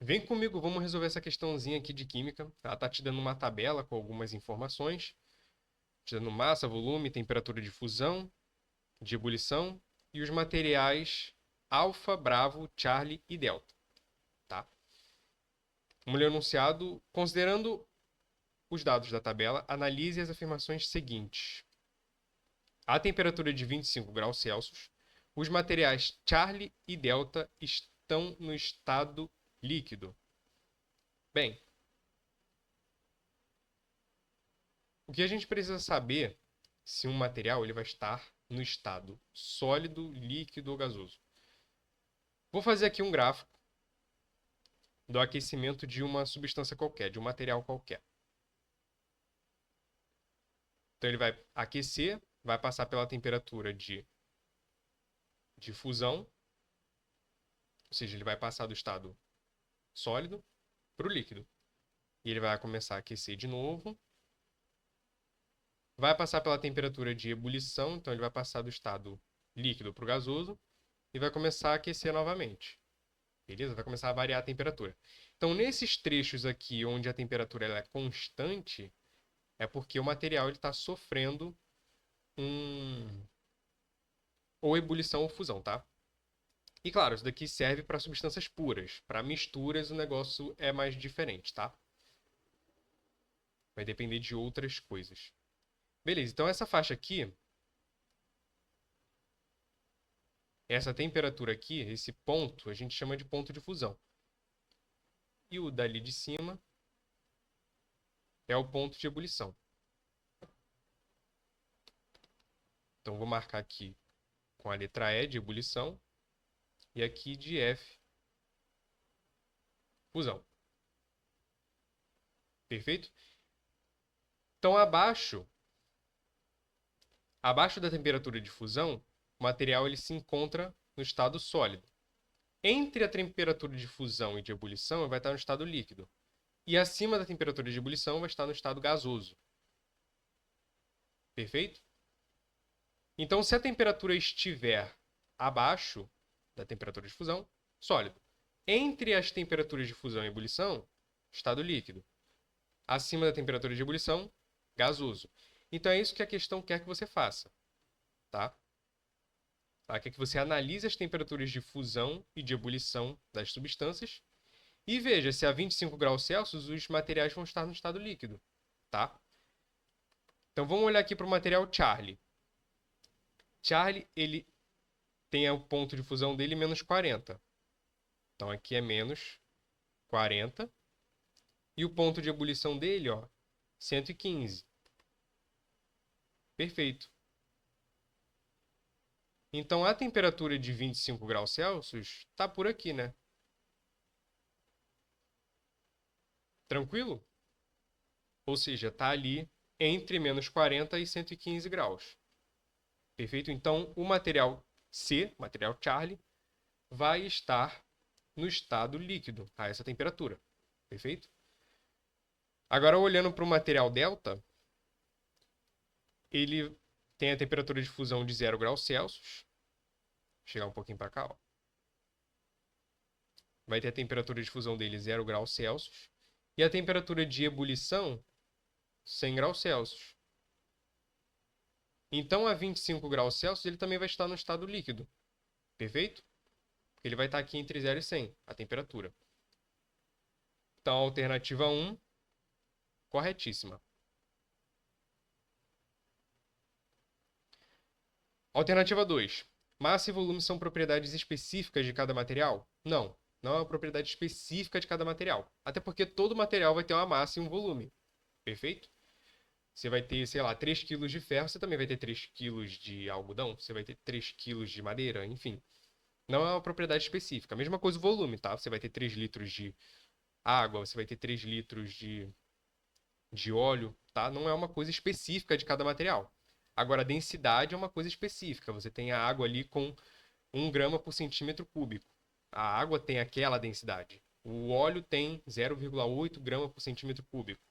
Vem comigo, vamos resolver essa questãozinha aqui de química. Ela tá te dando uma tabela com algumas informações, te dando massa, volume, temperatura de fusão, de ebulição e os materiais alfa, bravo, Charlie e delta, tá? Vamos ler o enunciado. Considerando os dados da tabela, analise as afirmações seguintes. A temperatura de 25 graus Celsius, os materiais Charlie e delta estão no estado líquido. Bem, o que a gente precisa saber se um material ele vai estar no estado sólido, líquido ou gasoso. Vou fazer aqui um gráfico do aquecimento de uma substância qualquer, de um material qualquer. Então ele vai aquecer, vai passar pela temperatura de fusão, ou seja, ele vai passar do estado sólido para o líquido. E ele vai começar a aquecer de novo. Vai passar pela temperatura de ebulição, então ele vai passar do estado líquido para o gasoso e vai começar a aquecer novamente. Beleza? Vai começar a variar a temperatura. Então, nesses trechos aqui onde a temperatura ela é constante, é porque o material está sofrendo ou ebulição ou fusão, tá? E claro, isso daqui serve para substâncias puras. Para misturas, o negócio é mais diferente, tá? Vai depender de outras coisas. Beleza, então essa faixa aqui, essa temperatura aqui, esse ponto, a gente chama de ponto de fusão. E o dali de cima é o ponto de ebulição. Então, vou marcar aqui com a letra E de ebulição e aqui de F, fusão. Perfeito? Então, abaixo da temperatura de fusão, o material ele se encontra no estado sólido. Entre a temperatura de fusão e de ebulição, ele vai estar no estado líquido. E acima da temperatura de ebulição, vai estar no estado gasoso. Perfeito? Então, se a temperatura estiver abaixo da temperatura de fusão, sólido. Entre as temperaturas de fusão e ebulição, estado líquido. Acima da temperatura de ebulição, gasoso. Então é isso que a questão quer que você faça, tá? Ela quer que você analise as temperaturas de fusão e de ebulição das substâncias e veja se a 25 graus Celsius os materiais vão estar no estado líquido, tá? Então vamos olhar aqui para o material Charlie. Charlie, ele tem o ponto de fusão dele menos 40. Então aqui é menos 40. E o ponto de ebulição dele, ó, 115. Perfeito. Então a temperatura de 25 graus Celsius está por aqui, né? Tranquilo? Ou seja, está ali entre menos 40 e 115 graus. Perfeito? Então o material C, material Charlie, vai estar no estado líquido a essa temperatura. Perfeito? Agora, olhando para o material delta, ele tem a temperatura de fusão de 0 graus Celsius. Vou chegar um pouquinho para cá, ó. Vai ter a temperatura de fusão dele 0 graus Celsius. E a temperatura de ebulição, 100 graus Celsius. Então, a 25 graus Celsius, ele também vai estar no estado líquido. Perfeito? Porque ele vai estar aqui entre 0 e 100, a temperatura. Então, a alternativa 1, corretíssima. Alternativa 2. Massa e volume são propriedades específicas de cada material? Não, não é uma propriedade específica de cada material. Até porque todo material vai ter uma massa e um volume. Perfeito? Você vai ter, sei lá, 3 quilos de ferro, você também vai ter 3 quilos de algodão, você vai ter 3 quilos de madeira, enfim. Não é uma propriedade específica. A mesma coisa o volume, tá? Você vai ter 3 litros de água, você vai ter 3 litros de óleo, tá? Não é uma coisa específica de cada material. Agora, a densidade é uma coisa específica. Você tem a água ali com 1 grama por centímetro cúbico. A água tem aquela densidade. O óleo tem 0,8 grama por centímetro cúbico.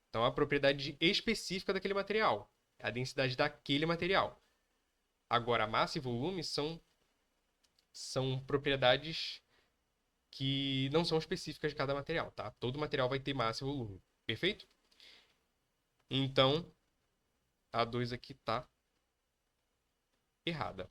Então, é a propriedade específica daquele material. É a densidade daquele material. Agora, a massa e volume são propriedades que não são específicas de cada material, tá? Todo material vai ter massa e volume. Perfeito? Então, a 2 aqui tá errada.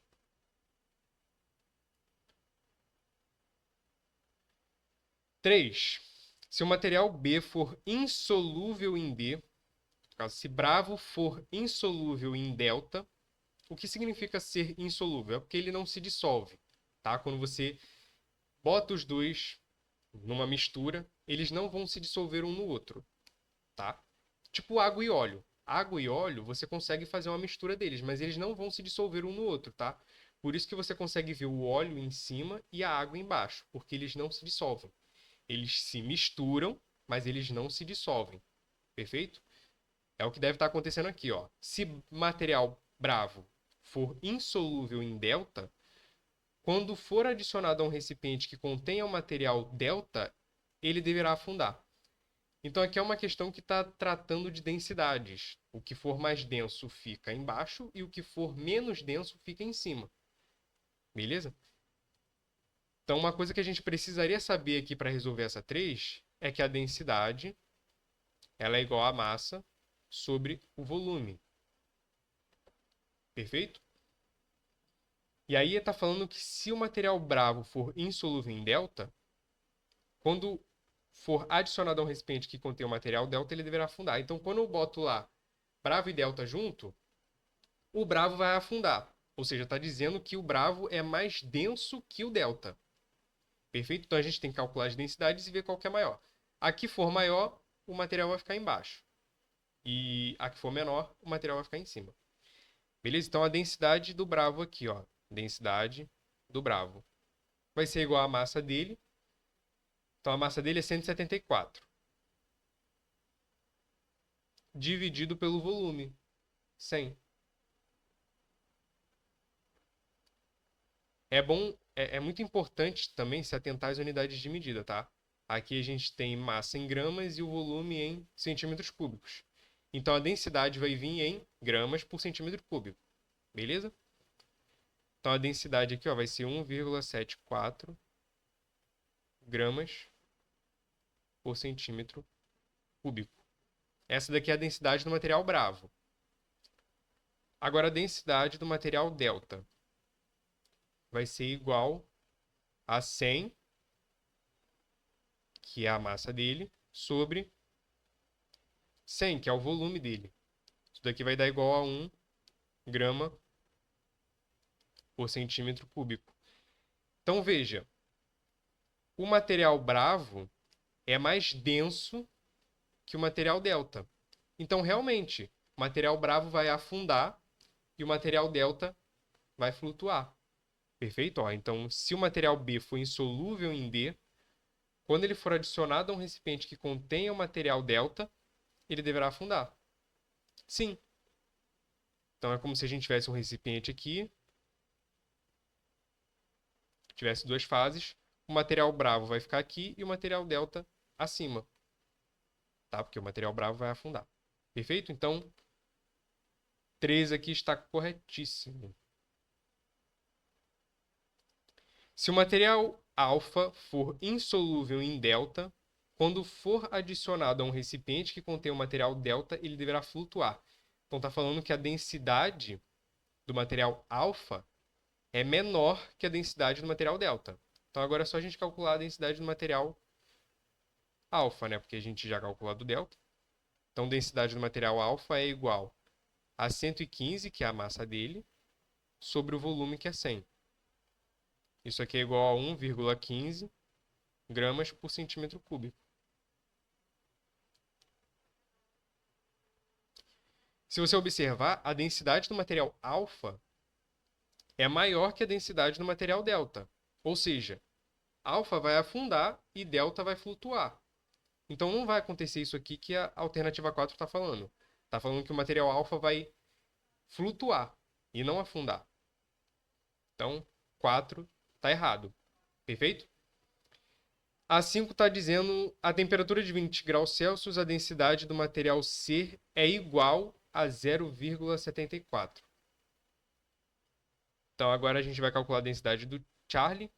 3. Se o material B for insolúvel em D, no caso, se bravo for insolúvel em delta, o que significa ser insolúvel? É porque ele não se dissolve, tá? Quando você bota os dois numa mistura, eles não vão se dissolver um no outro, tá? Tipo água e óleo. Água e óleo, você consegue fazer uma mistura deles, mas eles não vão se dissolver um no outro, tá? Por isso que você consegue ver o óleo em cima e a água embaixo, porque eles não se dissolvem. Eles se misturam, mas eles não se dissolvem. Perfeito? É o que deve estar acontecendo aqui, ó. Se material bravo for insolúvel em delta, quando for adicionado a um recipiente que contenha o material delta, ele deverá afundar. Então aqui é uma questão que está tratando de densidades. O que for mais denso fica embaixo e o que for menos denso fica em cima. Beleza? Então uma coisa que a gente precisaria saber aqui para resolver essa 3 é que a densidade ela é igual à massa sobre o volume. Perfeito? E aí está falando que se o material bravo for insolúvel em delta, quando for adicionado a um recipiente que contém o material delta, ele deverá afundar. Então, quando eu boto lá bravo e delta junto, o bravo vai afundar. Ou seja, está dizendo que o bravo é mais denso que o delta. Perfeito? Então, a gente tem que calcular as densidades e ver qual que é maior. A que for maior, o material vai ficar embaixo. E a que for menor, o material vai ficar em cima. Beleza? Então, a densidade do bravo aqui, ó. Densidade do bravo vai ser igual à massa dele. Então, a massa dele é 174. Dividido pelo volume, 100. É muito importante também se atentar às unidades de medida, tá? Aqui a gente tem massa em gramas e o volume em centímetros cúbicos. Então, a densidade vai vir em gramas por centímetro cúbico. Beleza? Então, a densidade aqui ó, vai ser 1,74 gramas por centímetro cúbico. Essa daqui é a densidade do material bravo. Agora, a densidade do material delta vai ser igual a 100, que é a massa dele, sobre 100, que é o volume dele. Isso daqui vai dar igual a 1 grama por centímetro cúbico. Então, veja, o material bravo é mais denso que o material delta. Então, realmente, o material bravo vai afundar e o material delta vai flutuar. Perfeito? Ó, então, se o material B for insolúvel em D, quando ele for adicionado a um recipiente que contenha o material delta, ele deverá afundar. Sim. Então, é como se a gente tivesse um recipiente aqui, tivesse duas fases, o material bravo vai ficar aqui e o material delta acima. Tá? Porque o material bravo vai afundar. Perfeito? Então, 3 aqui está corretíssimo. Se o material alfa for insolúvel em delta, quando for adicionado a um recipiente que contém o material delta, ele deverá flutuar. Então, está falando que a densidade do material alfa é menor que a densidade do material delta. Então, agora é só a gente calcular a densidade do material alfa, né? Porque a gente já calculou a do delta. Então, a densidade do material alfa é igual a 115, que é a massa dele, sobre o volume, que é 100. Isso aqui é igual a 1,15 gramas por centímetro cúbico. Se você observar, a densidade do material alfa é maior que a densidade do material delta. Ou seja, alfa vai afundar e delta vai flutuar. Então não vai acontecer isso aqui que a alternativa 4 está falando. Está falando que o material alfa vai flutuar e não afundar. Então, 4 está errado. Perfeito? A 5 está dizendo a temperatura de 20 graus Celsius, a densidade do material C é igual a 0,74. Então agora a gente vai calcular a densidade do Charlie.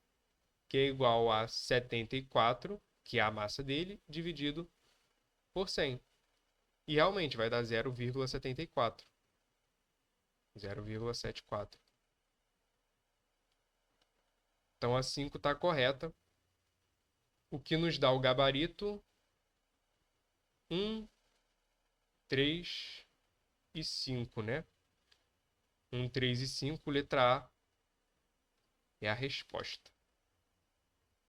que é igual a 74, que é a massa dele, dividido por 100. E realmente vai dar 0,74. 0,74. Então a 5 está correta. O que nos dá o gabarito 1, 3 e 5, né? 1, 3 e 5, letra A é a resposta.